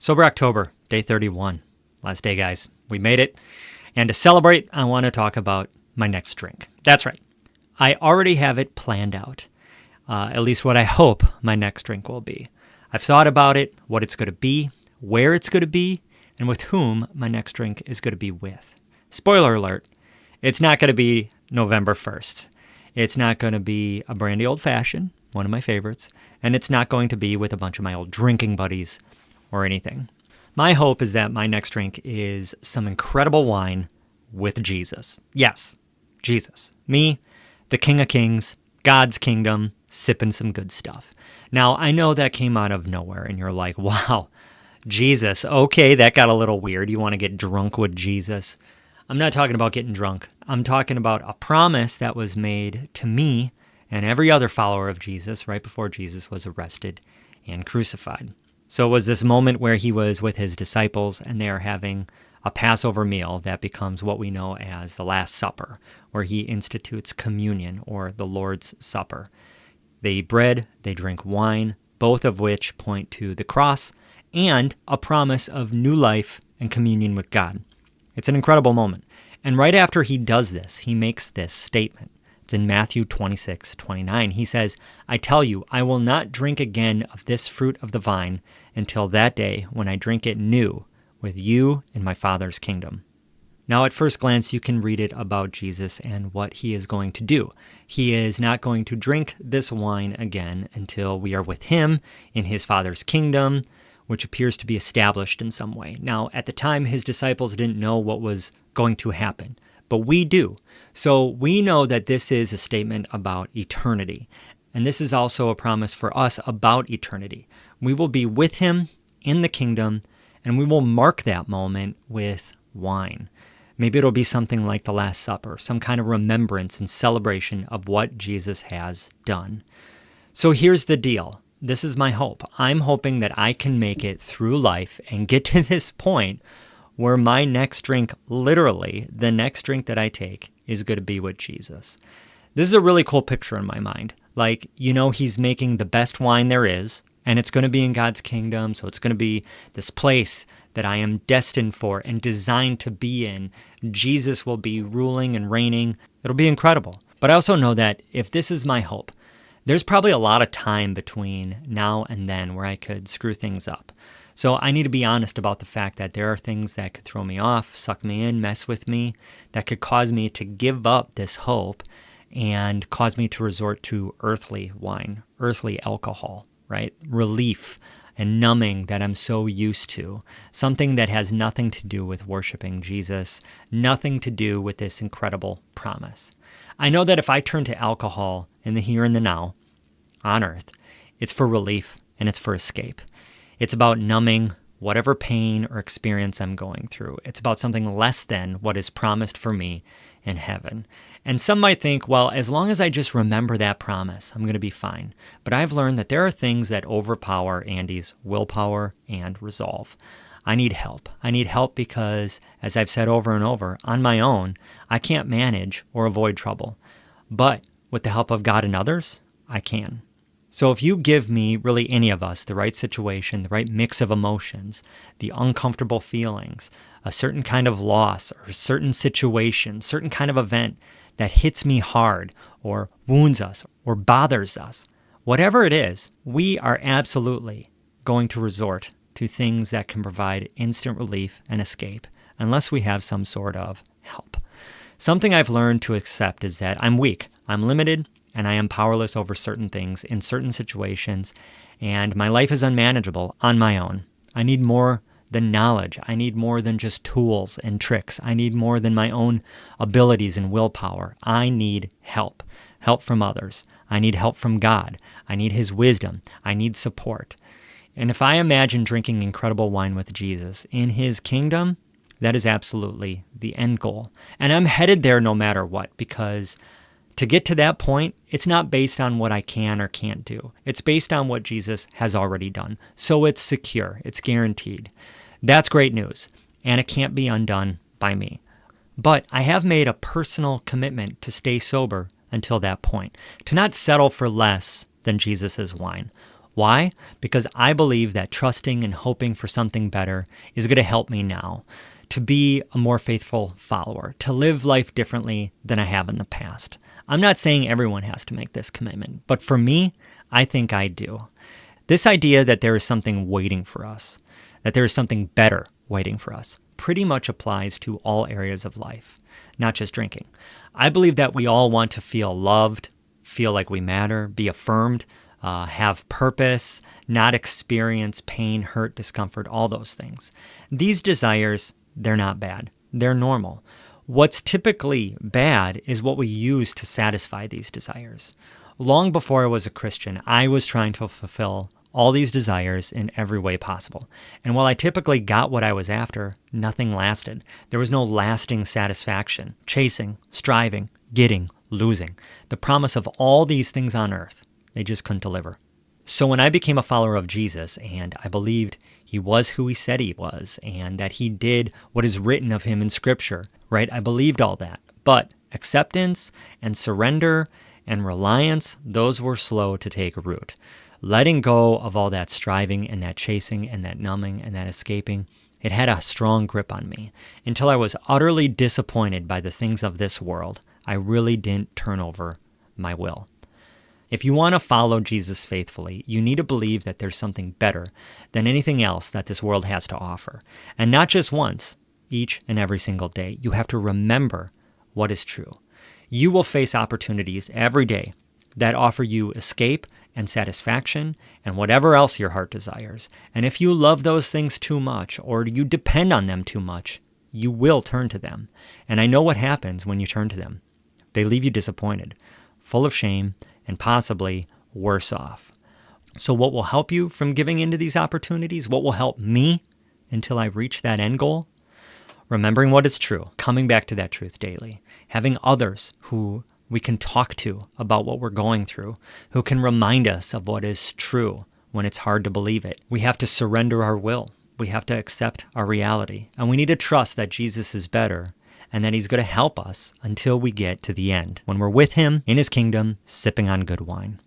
Sober October, day 31. Last day, guys. We made it. And to celebrate, I want to talk about my next drink. That's right. I already have it planned out, at least what I hope my next drink will be. I've thought about it, what it's going to be, where it's going to be, and with whom my next drink is going to be with. Spoiler alert, it's not going to be November 1st. It's not going to be a brandy old-fashioned, one of my favorites, and it's not going to be with a bunch of my old drinking buddies or anything. My hope is that my next drink is some incredible wine with Jesus. Yes, Jesus. Me, the King of Kings, God's kingdom, sipping some good stuff. Now, I know that came out of nowhere, and you're like, wow, Jesus, okay, that got a little weird. You want to get drunk with Jesus? I'm not talking about getting drunk. I'm talking about a promise that was made to me and every other follower of Jesus right before Jesus was arrested and crucified. So it was this moment where he was with his disciples and they are having a Passover meal that becomes what we know as the Last Supper, where he institutes communion or the Lord's Supper. They eat bread, they drink wine, both of which point to the cross and a promise of new life and communion with God. It's an incredible moment. And right after he does this, he makes this statement. It's in Matthew 26:29. He says, I tell you, I will not drink again of this fruit of the vine until that day when I drink it new with you in my Father's kingdom. Now, at first glance, you can read it about Jesus and what he is going to do. He is not going to drink this wine again until we are with him in his Father's kingdom, which appears to be established in some way. Now, at the time, his disciples didn't know what was going to happen, but we do. So we know that this is a statement about eternity, and this is also a promise for us about eternity. We will be with him in the kingdom, and we will mark that moment with wine. Maybe it'll be something like the Last Supper, some kind of remembrance and celebration of what Jesus has done. So here's the deal. This is my hope. I'm hoping that I can make it through life and get to this point where my next drink, literally the next drink that I take, is going to be with Jesus. This is a really cool picture in my mind. Like, he's making the best wine there is, and it's going to be in God's kingdom, so it's going to be this place that I am destined for and designed to be in. Jesus will be ruling and reigning. It'll be incredible. But I also know that if this is my hope, there's probably a lot of time between now and then where I could screw things up. So I need to be honest about the fact that there are things that could throw me off, suck me in, mess with me, that could cause me to give up this hope and cause me to resort to earthly wine, earthly alcohol, right? Relief and numbing that I'm so used to. Something that has nothing to do with worshiping Jesus, nothing to do with this incredible promise. I know that if I turn to alcohol in the here and the now on earth, it's for relief and it's for escape. It's about numbing whatever pain or experience I'm going through. It's about something less than what is promised for me in heaven. And some might think, well, as long as I just remember that promise, I'm going to be fine. But I've learned that there are things that overpower Andy's willpower and resolve. I need help. I need help because, as I've said over and over, on my own, I can't manage or avoid trouble. But with the help of God and others, I can. So if you give me, really any of us, the right situation, the right mix of emotions, the uncomfortable feelings, a certain kind of loss or a certain situation, certain kind of event that hits me hard or wounds us or bothers us, whatever it is, we are absolutely going to resort to things that can provide instant relief and escape unless we have some sort of help. Something I've learned to accept is that I'm weak, I'm limited, and I am powerless over certain things in certain situations, and my life is unmanageable on my own. I need more than knowledge. I need more than just tools and tricks. I need more than my own abilities and willpower. I need help. Help from others. I need help from God. I need his wisdom. I need support. And if I imagine drinking incredible wine with Jesus in his kingdom, that is absolutely the end goal. And I'm headed there no matter what, because to get to that point, it's not based on what I can or can't do. It's based on what Jesus has already done. So it's secure. It's guaranteed. That's great news, and it can't be undone by me. But I have made a personal commitment to stay sober until that point, to not settle for less than Jesus' wine, Why? Because I believe that trusting and hoping for something better is going to help me now to be a more faithful follower, to live life differently than I have in the past. I'm not saying everyone has to make this commitment, but for me, I think I do. This idea that there is something waiting for us, that there is something better waiting for us, pretty much applies to all areas of life, not just drinking. I believe that we all want to feel loved, feel like we matter, be affirmed, have purpose, not experience pain, hurt, discomfort, all those things. These desires, they're not bad. They're normal. What's typically bad is what we use to satisfy these desires. Long before I was a Christian, I was trying to fulfill all these desires in every way possible. And while I typically got what I was after, nothing lasted. There was no lasting satisfaction. Chasing, striving, getting, losing. The promise of all these things on earth, they just couldn't deliver. So when I became a follower of Jesus and I believed he was who he said he was and that he did what is written of him in Scripture, right? I believed all that. But acceptance and surrender and reliance, those were slow to take root. Letting go of all that striving and that chasing and that numbing and that escaping, it had a strong grip on me until I was utterly disappointed by the things of this world. I really didn't turn over my will. If you want to follow Jesus faithfully, you need to believe that there's something better than anything else that this world has to offer. And not just once, each and every single day. You have to remember what is true. You will face opportunities every day that offer you escape and satisfaction and whatever else your heart desires. And if you love those things too much or you depend on them too much, you will turn to them. And I know what happens when you turn to them. They leave you disappointed, full of shame, and possibly worse off. So what will help you from giving into these opportunities? What will help me until I reach that end goal? Remembering what is true, coming back to that truth daily, having others who we can talk to about what we're going through, who can remind us of what is true when it's hard to believe it. We have to surrender our will. We have to accept our reality. And we need to trust that Jesus is better and that he's going to help us until we get to the end, when we're with him in his kingdom, sipping on good wine.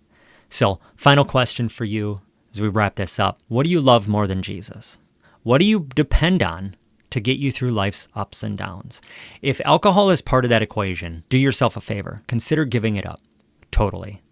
So, final question for you as we wrap this up. What do you love more than Jesus? What do you depend on to get you through life's ups and downs? If alcohol is part of that equation, do yourself a favor. Consider giving it up. Totally.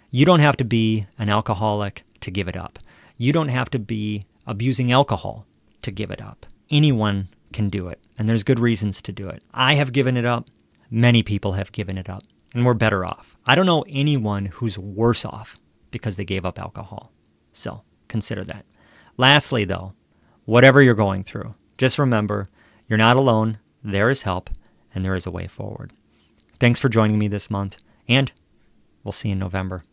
You don't have to be an alcoholic to give it up. You don't have to be abusing alcohol to give it up. Anyone can do it, and there's good reasons to do it. I have given it up. Many people have given it up, and we're better off. I don't know anyone who's worse off because they gave up alcohol. So consider that. Lastly, though, whatever you're going through, just remember, you're not alone, there is help, and there is a way forward. Thanks for joining me this month, and we'll see you in November.